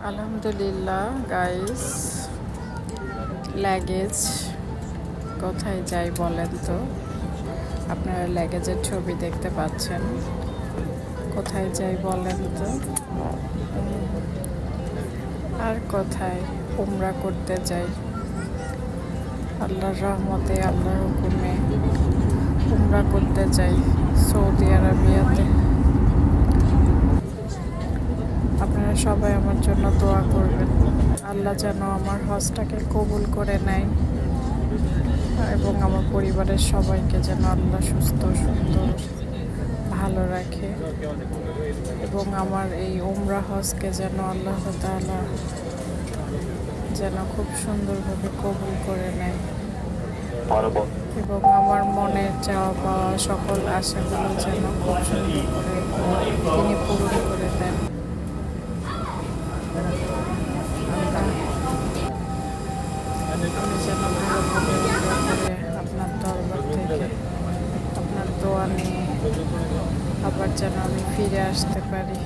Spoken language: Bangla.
আলহামদুলিল্লাহ গাইস, লাগেজ কোথায় যাই বলেন তো? আপনারা লাগেজের ছবি দেখতে পাচ্ছেন। কোথায় যাই বলেন তো? আর কোথায়? উমরা করতে যাই। আল্লাহর রহমতে, আল্লাহর হুকুমে উমরা করতে যাই সৌদি আরবিয়াতে। আপনারা সবাই আমার জন্য দোয়া করবেন, আল্লাহ যেন আমার হজটাকে কবুল করে নেয় এবং আমার পরিবারের সবাইকে যেন আল্লাহ সুস্থ সুন্দর ভালো রাখে এবং আমার এই উমরা হজকে যেন আল্লাহ তাআলা যেন খুব সুন্দরভাবে কবুল করে নেয় এবং আমার মনের চাওয়া পাওয়া সকল আশাগুলো যেন খুব সুন্দর করে তিনি পূরণ করে দেন। আমি যেন ভালোভাবে উমরা করে আপনার দরবার থেকে আপনার দোয়া নিয়ে আবার যেন আমি ফিরে আসতে পারি।